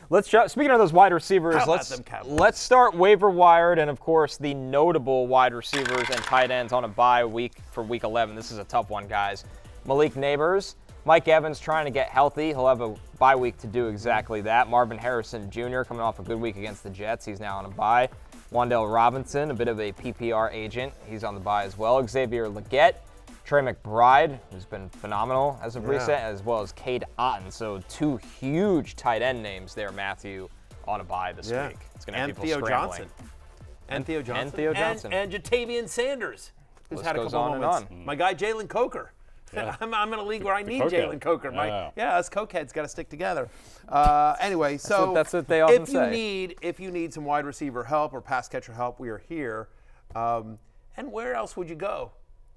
Speaking of those wide receivers, let's start waiver wired, and of course the notable wide receivers and tight ends on a bye week for Week 11. This is a tough one, guys. Malik Neighbors, Mike Evans trying to get healthy. He'll have a bye week to do exactly that. Marvin Harrison Jr. coming off a good week against the Jets. He's now on a bye. Wan'Dale Robinson, a bit of a PPR agent. He's on the bye as well. Xavier Legette. Trey McBride, who's been phenomenal as of recent, as well as Cade Otton. So two huge tight end names there, Matthew, on a bye this week. It's going to have people scrambling. Theo Johnson. And Jatavian Sanders, who's had a couple of moments. My guy Jalen Coker. Yeah. I'm in a league where I need Jalen Coker. Us cokeheads got to stick together. Anyway, so that's what they often say. If you need some wide receiver help or pass catcher help, we are here. And where else would you go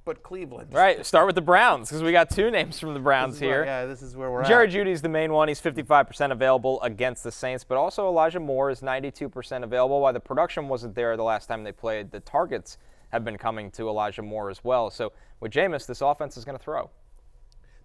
but Cleveland? Right. Start with the Browns because we got two names from the Browns here. This is where we're Jerry at. Jeudy's the main one. He's 55% available against the Saints, but also Elijah Moore is 92% available. While the production wasn't there the last time they played, the targets have been coming to Elijah Moore as well. So with Jameis, this offense is going to throw.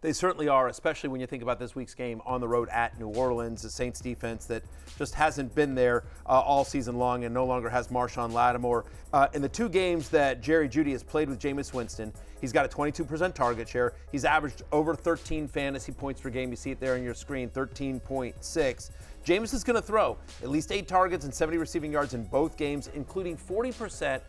They certainly are, especially when you think about this week's game on the road at New Orleans, the Saints defense that just hasn't been there all season long and no longer has Marshawn Lattimore. In the two games that Jerry Jeudy has played with Jameis Winston, he's got a 22% target share. He's averaged over 13 fantasy points per game. You see it there on your screen, 13.6. Jameis is going to throw at least 8 targets and 70 receiving yards in both games, including 40%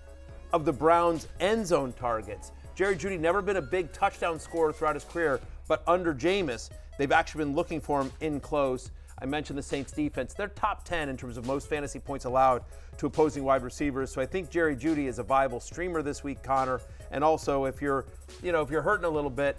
of the Browns' end zone targets. Jerry Jeudy never been a big touchdown scorer throughout his career, but under Jameis, they've actually been looking for him in close. I mentioned the Saints defense. They're top 10 in terms of most fantasy points allowed to opposing wide receivers. So I think Jerry Jeudy is a viable streamer this week, Connor. And also, if you're hurting a little bit,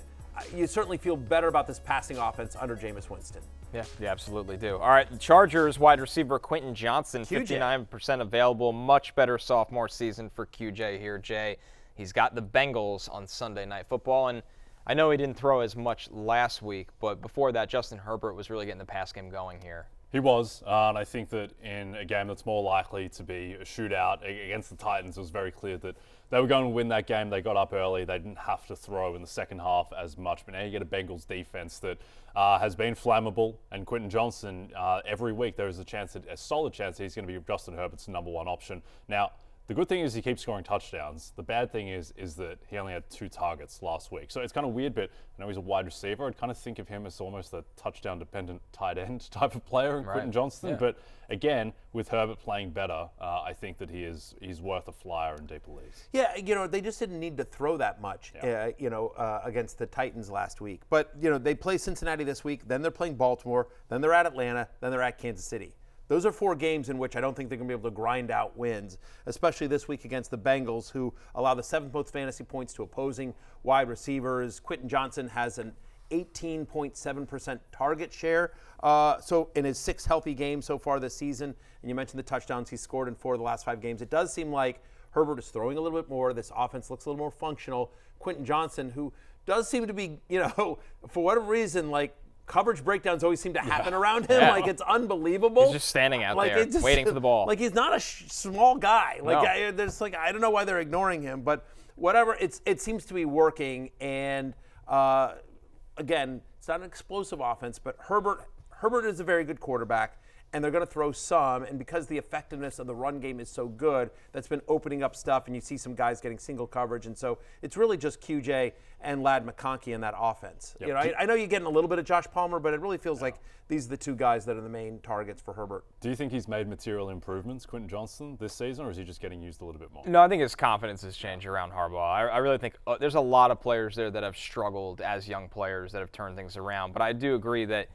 you certainly feel better about this passing offense under Jameis Winston. Yeah, you absolutely do. All right, the Chargers wide receiver Quentin Johnston, 59% available. Much better sophomore season for QJ here, Jay. He's got the Bengals on Sunday Night Football, and I know he didn't throw as much last week, but before that, Justin Herbert was really getting the pass game going here. He was, and I think that in a game that's more likely to be a shootout against the Titans, it was very clear that they were going to win that game. They got up early. They didn't have to throw in the second half as much. But now you get a Bengals defense that has been flammable, and Quentin Johnston, every week there is a solid chance that he's going to be Justin Herbert's number one option. Now, the good thing is he keeps scoring touchdowns. The bad thing is that he only had 2 targets last week. So it's kind of weird, but I know he's a wide receiver. I'd kind of think of him as almost a touchdown-dependent tight end type of player in Quentin Johnston. Yeah. But again, with Herbert playing better, I think that he's worth a flyer in deeper leagues. Yeah, they just didn't need to throw that much, against the Titans last week. But, they play Cincinnati this week, then they're playing Baltimore, then they're at Atlanta, then they're at Kansas City. Those are 4 games in which I don't think they're going to be able to grind out wins, especially this week against the Bengals, who allow the 7th most fantasy points to opposing wide receivers. Quentin Johnston has an 18.7% target share. So in his 6 healthy games so far this season, and you mentioned the touchdowns he's scored in 4 of the last 5 games, it does seem like Herbert is throwing a little bit more. This offense looks a little more functional. Quentin Johnston, who does seem to be, for whatever reason, coverage breakdowns always seem to happen around him. Yeah. It's unbelievable. He's just standing out there waiting for the ball. He's not a small guy. I don't know why they're ignoring him, but whatever. It seems to be working. And again, it's not an explosive offense, but Herbert is a very good quarterback. And they're going to throw some, and because the effectiveness of the run game is so good, that's been opening up stuff, and you see some guys getting single coverage, and so it's really just QJ and Ladd McConkey in that offense. Yep. I know you're getting a little bit of Josh Palmer, but it really feels like these are the 2 guys that are the main targets for Herbert. Do you think he's made material improvements, Quentin Johnston, this season, or is he just getting used a little bit more? No, I think his confidence has changed around Harbaugh. I really think there's a lot of players there that have struggled as young players that have turned things around, but I do agree that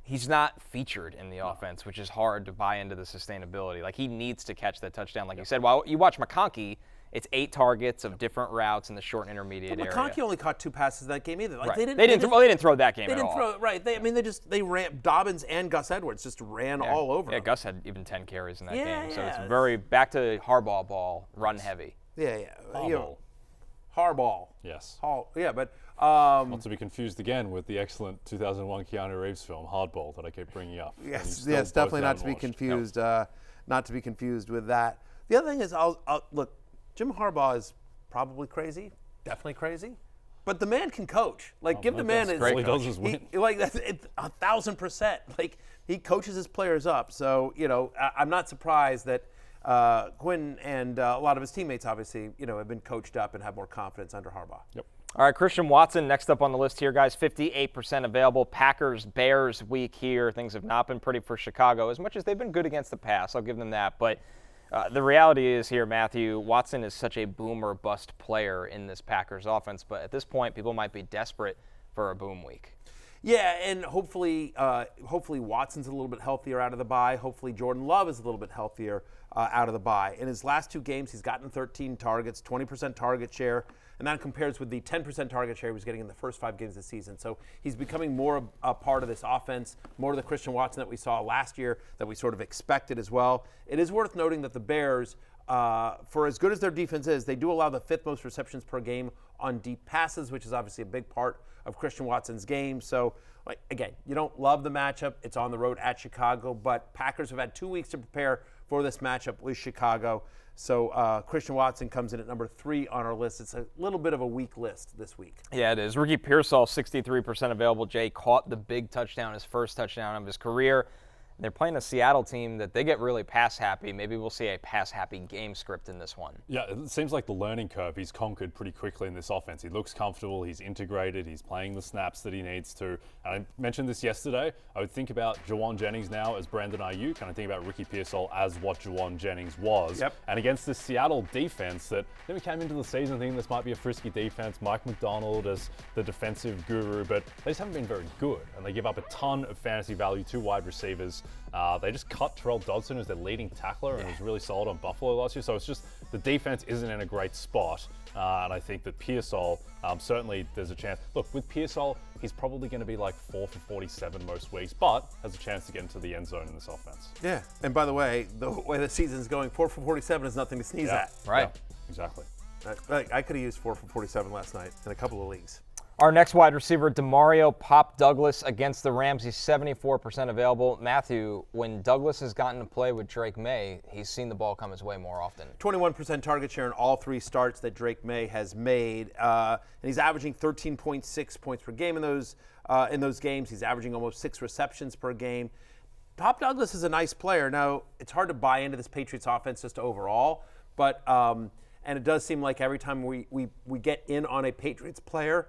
he's not featured in the offense, which is hard to buy into the sustainability. He needs to catch that touchdown, like you said. While you watch McConkey, it's 8 targets of different routes in the short intermediate area. McConkey only caught 2 passes that game either. They didn't throw that game at all. They ran. Dobbins and Gus Edwards just ran all over. Yeah, Gus had even 10 carries in that game. So it's very back to Harbaugh ball, run heavy. Hardball. Yes. But not to be confused again with the excellent 2001 Keanu Reeves film Hardball that I keep bringing up. Yes, definitely not to be confused. Not to be confused with that. The other thing is, look. Jim Harbaugh is probably crazy, definitely crazy, but the man can coach. Like, give the man his. All he does is win. That's 1,000%. Like, he coaches his players up. So, I'm not surprised that Quentin and a lot of his teammates, obviously, have been coached up and have more confidence under Harbaugh. Yep. All right, Christian Watson, next up on the list here, guys, 58% available. Packers-Bears week here. Things have not been pretty for Chicago, as much as they've been good against the pass. I'll give them that. But the reality is here, Matthew, Watson is such a boom or bust player in this Packers offense. But at this point, people might be desperate for a boom week. Yeah, and hopefully Watson's a little bit healthier out of the bye. Hopefully Jordan Love is a little bit healthier out of the bye. In his last 2 games, he's gotten 13 targets, 20% target share. And that compares with the 10% target share he was getting in the first 5 games of the season. So he's becoming more a part of this offense, more of the Christian Watson that we saw last year, that we sort of expected as well. It is worth noting that the Bears, for as good as their defense is, they do allow the 5th most receptions per game on deep passes, which is obviously a big part of Christian Watson's game. So, again, you don't love the matchup. It's on the road at Chicago, but Packers have had 2 weeks to prepare for this matchup with Chicago. So Christian Watson comes in at number 3 on our list. It's a little bit of a weak list this week. Yeah, it is. Ricky Pearsall, 63% available. Jay caught the big touchdown, his first touchdown of his career. They're playing a Seattle team that they get really pass-happy. Maybe we'll see a pass-happy game script in this one. Yeah, it seems like the learning curve he's conquered pretty quickly in this offense. He looks comfortable. He's integrated. He's playing the snaps that he needs to. And I mentioned this yesterday. I would think about Juwan Jennings now as Brandon Ayuk, and I think about Ricky Pearsall as what Juwan Jennings was. Yep. And against this Seattle defense that we came into the season thinking this might be a frisky defense, Mike McDonald as the defensive guru, but they just haven't been very good. And they give up a ton of fantasy value to wide receivers. They just cut Terrell Dodson as their leading tackler and was really solid on Buffalo last year. So it's just the defense isn't in a great spot. And I think that Pearsall, certainly there's a chance. Look, with Pearsall, he's probably going to be like 4 for 47 most weeks, but has a chance to get into the end zone in this offense. Yeah, and by the way the season's going, 4 for 47 is nothing to sneeze at. Right. Yeah, exactly. I could have used 4 for 47 last night in a couple of leagues. Our next wide receiver, Demario Pop Douglas against the Rams. He's 74% available. Matthew, when Douglas has gotten to play with Drake May, he's seen the ball come his way more often. 21% target share in all 3 starts that Drake May has made. And he's averaging 13.6 points per game in those games. He's averaging almost 6 receptions per game. Pop Douglas is a nice player. Now, it's hard to buy into this Patriots offense just overall, but and it does seem like every time we get in on a Patriots player,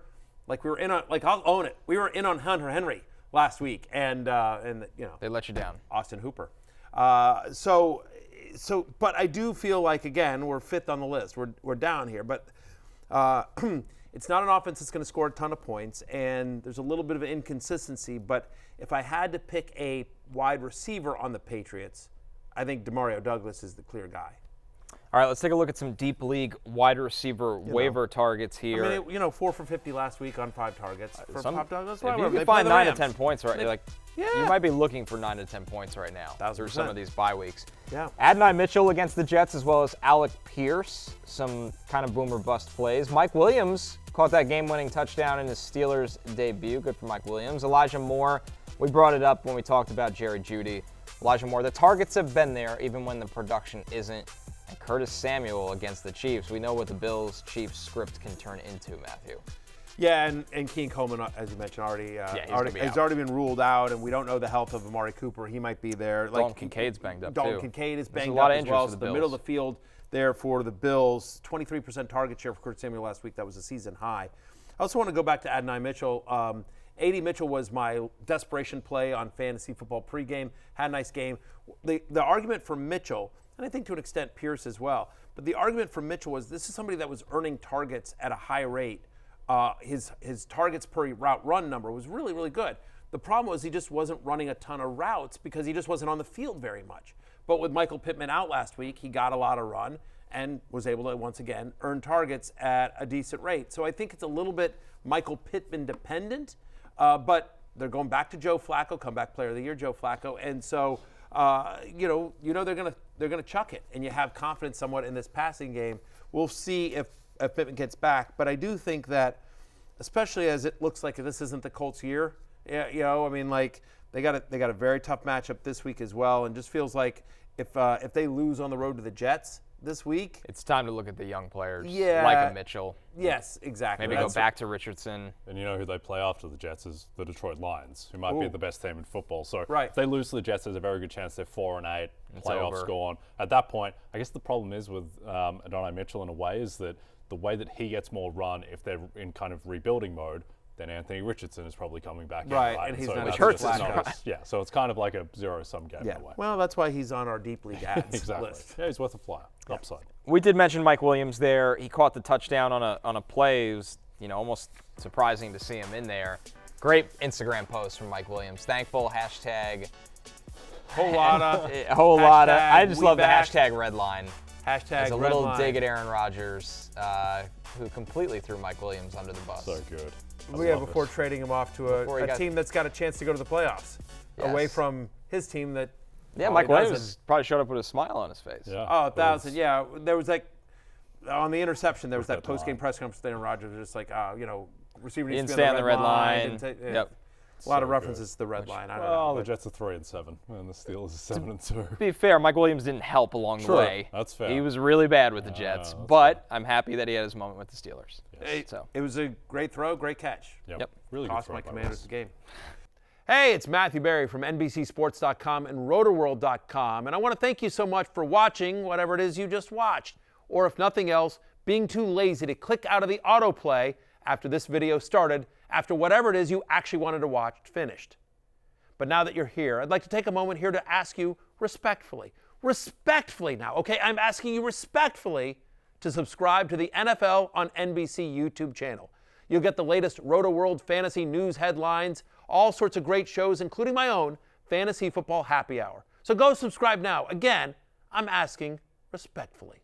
like we were in on, I'll own it. We were in on Hunter Henry last week, and they let you down. Austin Hooper. But I do feel like, again, we're 5th on the list. We're down here, but it's not an offense that's going to score a ton of points, and there's a little bit of an inconsistency. But if I had to pick a wide receiver on the Patriots, I think Demario Douglas is the clear guy. All right, let's take a look at some deep league wide receiver waiver targets here. I mean, 4 for 50 last week on 5 targets for Pop Douglas. If you can find 9 to 10 points, right? You might be looking for 9 to 10 points right now through some of these bye weeks. Yeah. Adonai Mitchell against the Jets, as well as Alec Pierce, some kind of boom or bust plays. Mike Williams caught that game-winning touchdown in his Steelers debut. Good for Mike Williams. Elijah Moore, we brought it up when we talked about Jerry Jeudy. Elijah Moore, the targets have been there even when the production isn't. And Curtis Samuel against the Chiefs. We know what the Bills-Chiefs script can turn into, Matthew. Yeah, and Keen Coleman, as you mentioned, he's already been ruled out, and we don't know the health of Amari Cooper. He might be there. Dalton Kincaid's banged up, Dalton Kincaid is banged up as well. So the middle of the field there for the Bills. 23% target share for Curtis Samuel last week. That was a season high. I also want to go back to Adonai Mitchell. A.D. Mitchell was my desperation play on fantasy football pregame. Had a nice game. The argument for Mitchell, and I think to an extent Pierce as well, but the argument for Mitchell was this is somebody that was earning targets at a high rate. His targets per route run number was really, really good. The problem was he just wasn't running a ton of routes because he just wasn't on the field very much. But with Michael Pittman out last week, he got a lot of run and was able to, once again, earn targets at a decent rate. So I think it's a little bit Michael Pittman dependent, but they're going back to Joe Flacco, comeback player of the year, Joe Flacco. And so, they're gonna chuck it, and you have confidence somewhat in this passing game. We'll see if Pittman gets back, but I do think that, especially as it looks like this isn't the Colts' year, they got a very tough matchup this week as well, and just feels like if they lose on the road to the Jets, this week. It's time to look at the young players, Yeah. like a Mitchell. Yes, exactly. Maybe go back to Richardson. And you know who they play after the Jets is the Detroit Lions, who might be the best team in football. So Right. if they lose to the Jets, there's a very good chance they're 4-8, It's playoffs over. gone. At that point, I guess the problem is with Adonai Mitchell in a way is that the way that he gets more run if they're in kind of rebuilding mode, then Anthony Richardson is probably coming back Right, in. and he's so not that's a hurts just his not pride. Yeah, so it's kind of like a zero-sum game Yeah. in a way. Well, that's why he's on our deep league ads Exactly. list. Yeah, he's worth a flyer. Upside. We did mention Mike Williams there. He caught the touchdown on a play. It was, almost surprising to see him in there. Great Instagram post from Mike Williams. Thankful, hashtag. Whole lot of. A whole lot of. Hashtag I just we love back. the hashtag red line. Hashtag As a little Redline. dig at Aaron Rodgers, who completely threw Mike Williams under the bus. So good. Before trading him off to Before he a got- team that's got a chance to go to the playoffs, away Yes. from his team that. Yeah, probably Mike Williams doesn't. probably showed up with a smile on his face. Yeah. Oh, But 1,000. Yeah, there was on the interception. There was that Look at the post-game line. press conference with Aaron Rodgers, just like, receiver needs Didn't to stay be on the red line. Yep. A lot of references to the red line. I don't know. Well, the but- Jets are 3-7, and the Steelers are 7-2. To be fair, Mike Williams didn't help along the Sure, way. that's fair. He was really bad with the Jets, that's but I'm happy that he had his moment with the Steelers. So. It was a great throw, great catch. Yep. Really good Cost throw my by Commanders Russ. the game. Hey, it's Matthew Berry from NBCSports.com and RotoWorld.com, and I want to thank you so much for watching whatever it is you just watched, or if nothing else, being too lazy to click out of the autoplay after this video started, after whatever it is you actually wanted to watch finished. But now that you're here, I'd like to take a moment here to ask you respectfully now, okay? I'm asking you respectfully to subscribe to the NFL on NBC YouTube channel. You'll get the latest RotoWorld fantasy news headlines, all sorts of great shows, including my own Fantasy Football Happy Hour. So go subscribe now. Again, I'm asking respectfully.